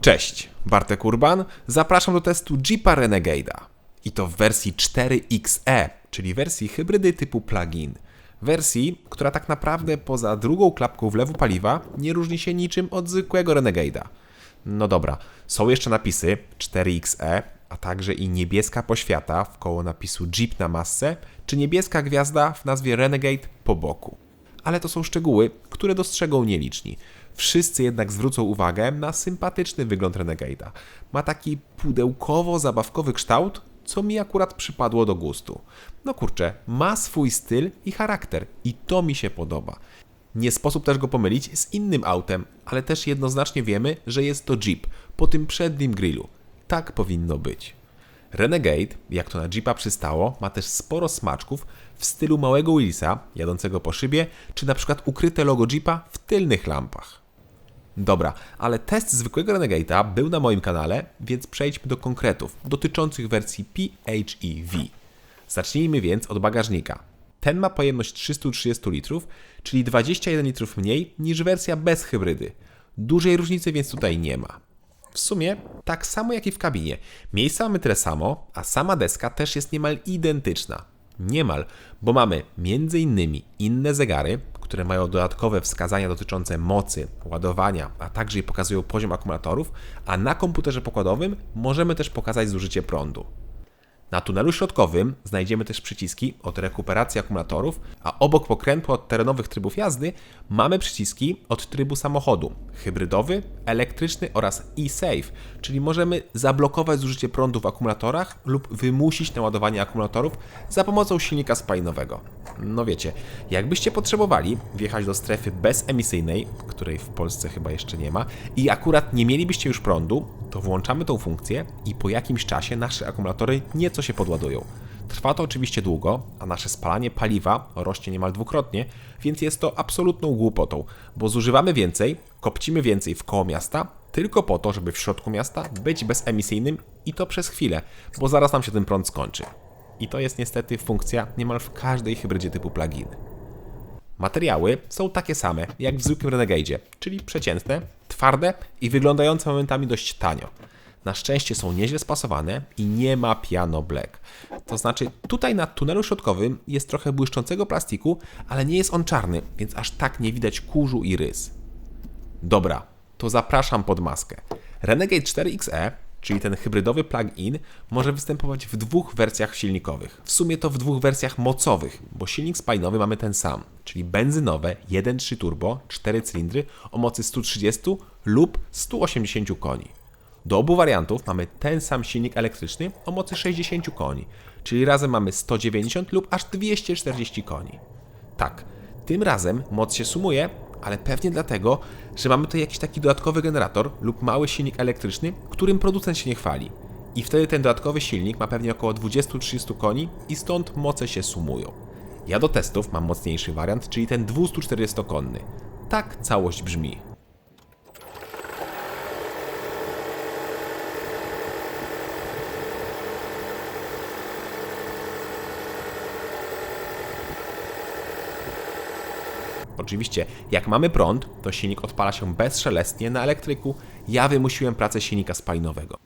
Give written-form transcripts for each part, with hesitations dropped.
Cześć, Bartek Urban. Zapraszam do testu Jeepa Renegade'a. I to w wersji 4XE, czyli wersji hybrydy typu plug-in. Wersji, która tak naprawdę poza drugą klapką wlewu paliwa nie różni się niczym od zwykłego Renegade'a. No dobra, są jeszcze napisy 4XE, a także i niebieska poświata wkoło napisu Jeep na masce, czy niebieska gwiazda w nazwie Renegade po boku. Ale to są szczegóły, które dostrzegą nieliczni. Wszyscy jednak zwrócą uwagę na sympatyczny wygląd Renegade'a. Ma taki pudełkowo-zabawkowy kształt, co mi akurat przypadło do gustu. No kurczę, ma swój styl i charakter i to mi się podoba. Nie sposób też go pomylić z innym autem, ale też jednoznacznie wiemy, że jest to Jeep po tym przednim grillu. Tak powinno być. Renegade, jak to na Jeepa przystało, ma też sporo smaczków w stylu małego Willisa jadącego po szybie, czy na przykład ukryte logo Jeepa w tylnych lampach. Dobra, ale test zwykłego Renegade'a był na moim kanale, więc przejdźmy do konkretów dotyczących wersji PHEV. Zacznijmy więc od bagażnika. Ten ma pojemność 330 litrów, czyli 21 litrów mniej niż wersja bez hybrydy. Dużej różnicy więc tutaj nie ma. W sumie tak samo jak i w kabinie. Miejsca mamy tyle samo, a sama deska też jest niemal identyczna. Niemal, bo mamy m.in. inne zegary, które mają dodatkowe wskazania dotyczące mocy, ładowania, a także i pokazują poziom akumulatorów, a na komputerze pokładowym możemy też pokazać zużycie prądu. Na tunelu środkowym znajdziemy też przyciski od rekuperacji akumulatorów, a obok pokrętła od terenowych trybów jazdy mamy przyciski od trybu samochodu, hybrydowy, elektryczny oraz e-save, czyli możemy zablokować zużycie prądu w akumulatorach lub wymusić naładowanie akumulatorów za pomocą silnika spalinowego. No wiecie, jakbyście potrzebowali wjechać do strefy bezemisyjnej, której w Polsce chyba jeszcze nie ma, i akurat nie mielibyście już prądu, to włączamy tą funkcję i po jakimś czasie nasze akumulatory nieco się podładują. Trwa to oczywiście długo, a nasze spalanie paliwa rośnie niemal dwukrotnie, więc jest to absolutną głupotą, bo zużywamy więcej, kopcimy więcej w koło miasta, tylko po to, żeby w środku miasta być bezemisyjnym i to przez chwilę, bo zaraz nam się ten prąd skończy. I to jest niestety funkcja niemal w każdej hybrydzie typu plug-in. Materiały są takie same jak w zwykłym Renegade'zie, czyli przeciętne, twarde i wyglądające momentami dość tanio. Na szczęście są nieźle spasowane i nie ma piano black. To znaczy tutaj na tunelu środkowym jest trochę błyszczącego plastiku, ale nie jest on czarny, więc aż tak nie widać kurzu i rys. Dobra, to zapraszam pod maskę. Renegade 4XE, czyli ten hybrydowy plug-in, może występować w dwóch wersjach silnikowych. W sumie to w dwóch wersjach mocowych, bo silnik spalinowy mamy ten sam, czyli benzynowe 1.3 turbo, 4 cylindry o mocy 130 lub 180 koni. Do obu wariantów mamy ten sam silnik elektryczny o mocy 60 koni, czyli razem mamy 190 lub aż 240 koni. Tak, tym razem moc się sumuje, ale pewnie dlatego, że mamy tutaj jakiś taki dodatkowy generator lub mały silnik elektryczny, którym producent się nie chwali. I wtedy ten dodatkowy silnik ma pewnie około 20-30 koni i stąd moce się sumują. Ja do testów mam mocniejszy wariant, czyli ten 240-konny. Tak całość brzmi. Oczywiście, jak mamy prąd, to silnik odpala się bezszelestnie na elektryku. Ja wymusiłem pracę silnika spalinowego.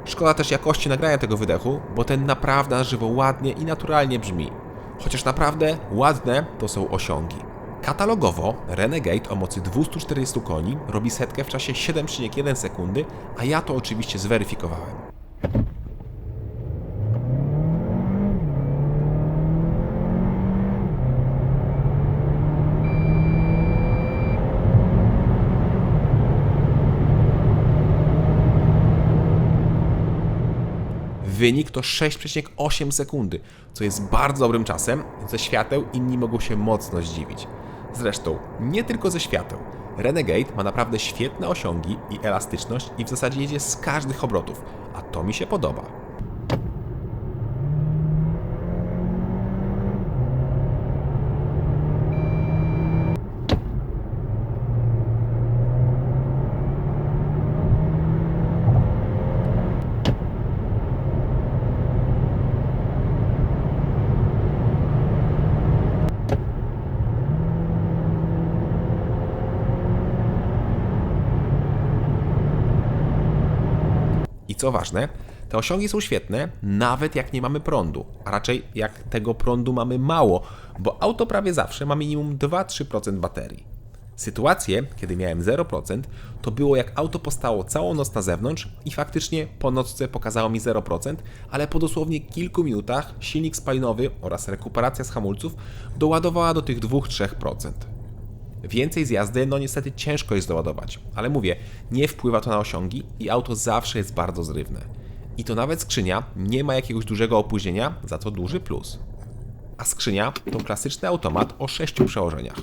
Szkoda też jakości nagrania tego wydechu, bo ten naprawdę na żywo ładnie i naturalnie brzmi. Chociaż naprawdę ładne to są osiągi. Katalogowo Renegade o mocy 240 koni robi setkę w czasie 7,1 sekundy, a ja to oczywiście zweryfikowałem. Wynik to 6,8 sekundy, co jest bardzo dobrym czasem. Ze świateł inni mogą się mocno zdziwić. Zresztą, nie tylko ze świateł. Renegade ma naprawdę świetne osiągi i elastyczność i w zasadzie jedzie z każdych obrotów, a to mi się podoba. co ważne, te osiągi są świetne nawet jak nie mamy prądu, a raczej jak tego prądu mamy mało, bo auto prawie zawsze ma minimum 2-3% baterii. Sytuacje, kiedy miałem 0%, to było jak auto postało całą noc na zewnątrz i faktycznie po nocce pokazało mi 0%, ale po dosłownie kilku minutach silnik spalinowy oraz rekuperacja z hamulców doładowała do tych 2-3%. Więcej z jazdy, no niestety ciężko jest doładować, ale mówię, nie wpływa to na osiągi i auto zawsze jest bardzo zrywne. I to nawet skrzynia nie ma jakiegoś dużego opóźnienia, za to duży plus. A skrzynia to klasyczny automat o 6 przełożeniach.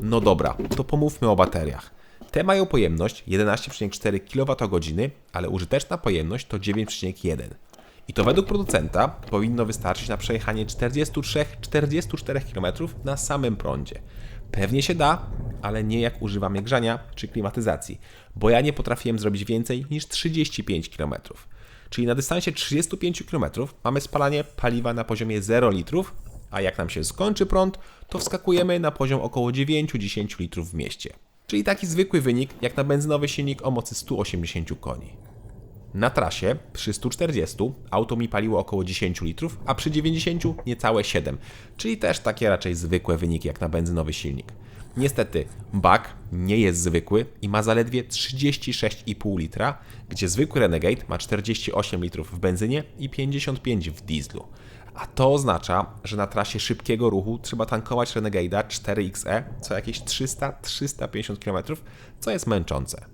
No dobra, to pomówmy o bateriach. Te mają pojemność 11,4 kWh, ale użyteczna pojemność to 9,1. I to według producenta powinno wystarczyć na przejechanie 43-44 km na samym prądzie. Pewnie się da, ale nie jak używamy grzania czy klimatyzacji, bo ja nie potrafiłem zrobić więcej niż 35 km. Czyli na dystansie 35 km mamy spalanie paliwa na poziomie 0 litrów, a jak nam się skończy prąd, to wskakujemy na poziom około 9-10 litrów w mieście. Czyli taki zwykły wynik jak na benzynowy silnik o mocy 180 koni. Na trasie przy 140 auto mi paliło około 10 litrów, a przy 90 niecałe 7, czyli też takie raczej zwykłe wyniki jak na benzynowy silnik. Niestety bak nie jest zwykły i ma zaledwie 36,5 litra, gdzie zwykły Renegade ma 48 litrów w benzynie i 55 w dieslu. A to oznacza, że na trasie szybkiego ruchu trzeba tankować Renegade'a 4XE co jakieś 300-350 km, co jest męczące.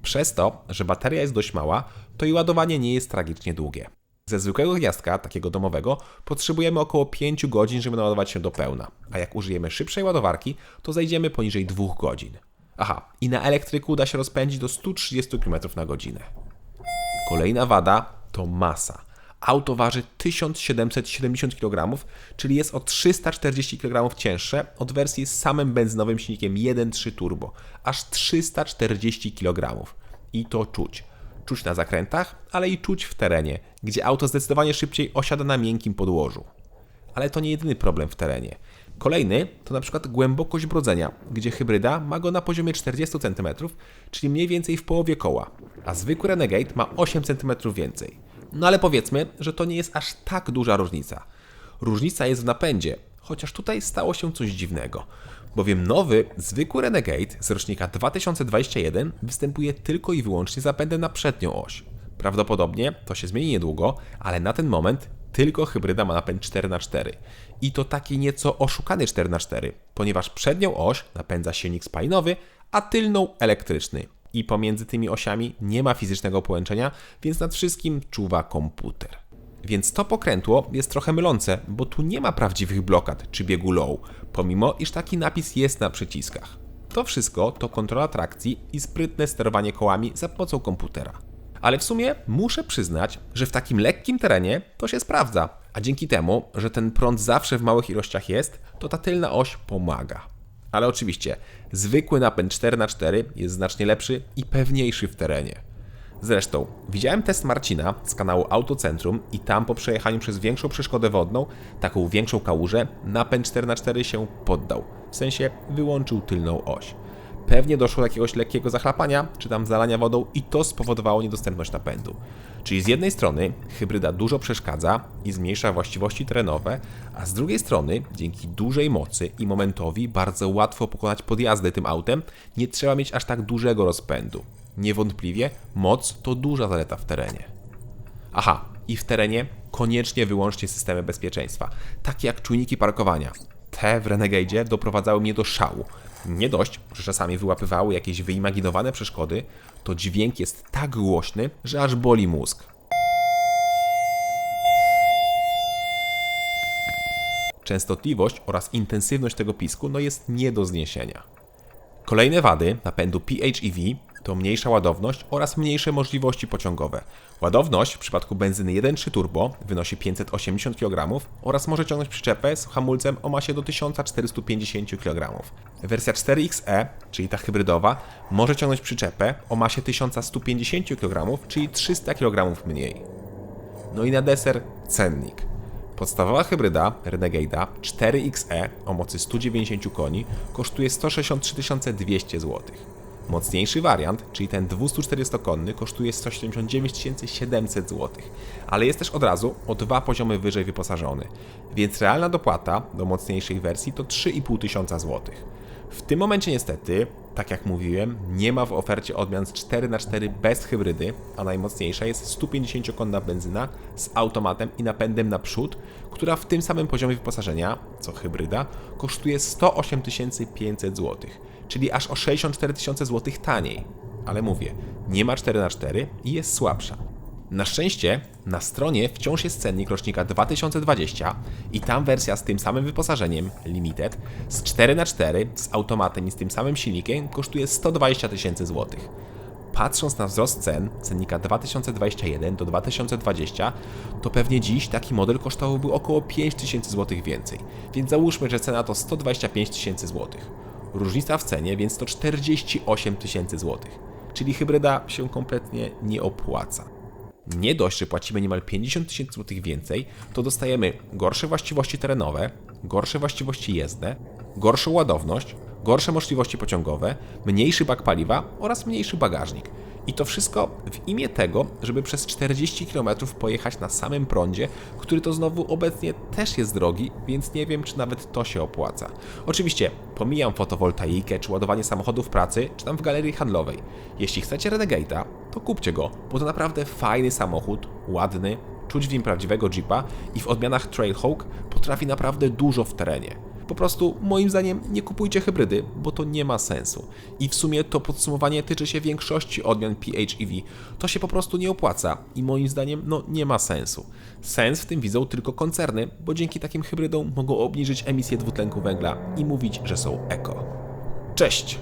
Przez to, że bateria jest dość mała, to i ładowanie nie jest tragicznie długie. Ze zwykłego gniazdka, takiego domowego, potrzebujemy około 5 godzin, żeby naładować się do pełna, a jak użyjemy szybszej ładowarki, to zejdziemy poniżej 2 godzin. Aha, i na elektryku da się rozpędzić do 130 km na godzinę. Kolejna wada to masa. Auto waży 1770 kg, czyli jest o 340 kg cięższe od wersji z samym benzynowym silnikiem 1.3 turbo. Aż 340 kg. I to czuć. Czuć na zakrętach, ale i czuć w terenie, gdzie auto zdecydowanie szybciej osiada na miękkim podłożu. Ale to nie jedyny problem w terenie. Kolejny to na przykład głębokość brodzenia, gdzie hybryda ma go na poziomie 40 cm, czyli mniej więcej w połowie koła, a zwykły Renegade ma 8 cm więcej. No ale powiedzmy, że to nie jest aż tak duża różnica. Różnica jest w napędzie, chociaż tutaj stało się coś dziwnego. Bowiem nowy, zwykły Renegade z rocznika 2021 występuje tylko i wyłącznie z napędem na przednią oś. Prawdopodobnie to się zmieni niedługo, ale na ten moment tylko hybryda ma napęd 4x4. I to taki nieco oszukany 4x4, ponieważ przednią oś napędza silnik spalinowy, a tylną elektryczny. I pomiędzy tymi osiami nie ma fizycznego połączenia, więc nad wszystkim czuwa komputer. Więc to pokrętło jest trochę mylące, bo tu nie ma prawdziwych blokad czy biegu low, pomimo iż taki napis jest na przyciskach. To wszystko to kontrola trakcji i sprytne sterowanie kołami za pomocą komputera. Ale w sumie muszę przyznać, że w takim lekkim terenie to się sprawdza, a dzięki temu, że ten prąd zawsze w małych ilościach jest, to ta tylna oś pomaga. Ale oczywiście, zwykły napęd 4x4 jest znacznie lepszy i pewniejszy w terenie. Zresztą, widziałem test Marcina z kanału Autocentrum i tam po przejechaniu przez większą przeszkodę wodną, taką większą kałużę, napęd 4x4 się poddał. W sensie wyłączył tylną oś. Pewnie doszło do jakiegoś lekkiego zachlapania, czy tam zalania wodą i to spowodowało niedostępność napędu. Czyli z jednej strony hybryda dużo przeszkadza i zmniejsza właściwości terenowe, a z drugiej strony dzięki dużej mocy i momentowi bardzo łatwo pokonać podjazdy tym autem, nie trzeba mieć aż tak dużego rozpędu. Niewątpliwie moc to duża zaleta w terenie. Aha, i w terenie koniecznie wyłączcie systemy bezpieczeństwa, takie jak czujniki parkowania. Te w Renegade'zie doprowadzały mnie do szału. Nie dość, że czasami wyłapywały jakieś wyimaginowane przeszkody, to dźwięk jest tak głośny, że aż boli mózg. Częstotliwość oraz intensywność tego pisku jest nie do zniesienia. Kolejne wady napędu PHEV to mniejsza ładowność oraz mniejsze możliwości pociągowe. Ładowność w przypadku benzyny 1.3 turbo wynosi 580 kg oraz może ciągnąć przyczepę z hamulcem o masie do 1450 kg. Wersja 4XE, czyli ta hybrydowa, może ciągnąć przyczepę o masie 1150 kg, czyli 300 kg mniej. No i na deser cennik. Podstawowa hybryda Renegade'a 4XE o mocy 190 koni kosztuje 163 200 zł. Mocniejszy wariant, czyli ten 240-konny, kosztuje 179 700 zł, ale jest też od razu o 2 poziomy wyżej wyposażony, więc realna dopłata do mocniejszej wersji to 3500 zł. W tym momencie niestety, tak jak mówiłem, nie ma w ofercie odmian z 4x4 bez hybrydy, a najmocniejsza jest 150-konna benzyna z automatem i napędem na przód, która w tym samym poziomie wyposażenia, co hybryda, kosztuje 108 500 zł, czyli aż o 64 000 zł taniej. Ale mówię, nie ma 4x4 i jest słabsza. Na szczęście na stronie wciąż jest cennik rocznika 2020 i tam wersja z tym samym wyposażeniem Limited z 4x4 z automatem i z tym samym silnikiem kosztuje 120 000 zł. Patrząc na wzrost cen cennika 2021 do 2020, to pewnie dziś taki model kosztowałby około 5000 zł więcej, więc załóżmy, że cena to 125 000 zł. Różnica w cenie więc to 48 000 zł, czyli hybryda się kompletnie nie opłaca. Nie dość, że płacimy niemal 50 000 zł więcej, to dostajemy gorsze właściwości terenowe, gorsze właściwości jezdne, gorszą ładowność, gorsze możliwości pociągowe, mniejszy bak paliwa oraz mniejszy bagażnik. I to wszystko w imię tego, żeby przez 40 km pojechać na samym prądzie, który to znowu obecnie też jest drogi, więc nie wiem, czy nawet to się opłaca. Oczywiście pomijam fotowoltaikę, czy ładowanie samochodu w pracy, czy tam w galerii handlowej. Jeśli chcecie Renegade'a, to kupcie go, bo to naprawdę fajny samochód, ładny, czuć w nim prawdziwego Jeepa i w odmianach Trailhawk potrafi naprawdę dużo w terenie. Po prostu, moim zdaniem, nie kupujcie hybrydy, bo to nie ma sensu. I w sumie to podsumowanie tyczy się większości odmian PHEV. To się po prostu nie opłaca i moim zdaniem, nie ma sensu. Sens w tym widzą tylko koncerny, bo dzięki takim hybrydom mogą obniżyć emisję dwutlenku węgla i mówić, że są eko. Cześć!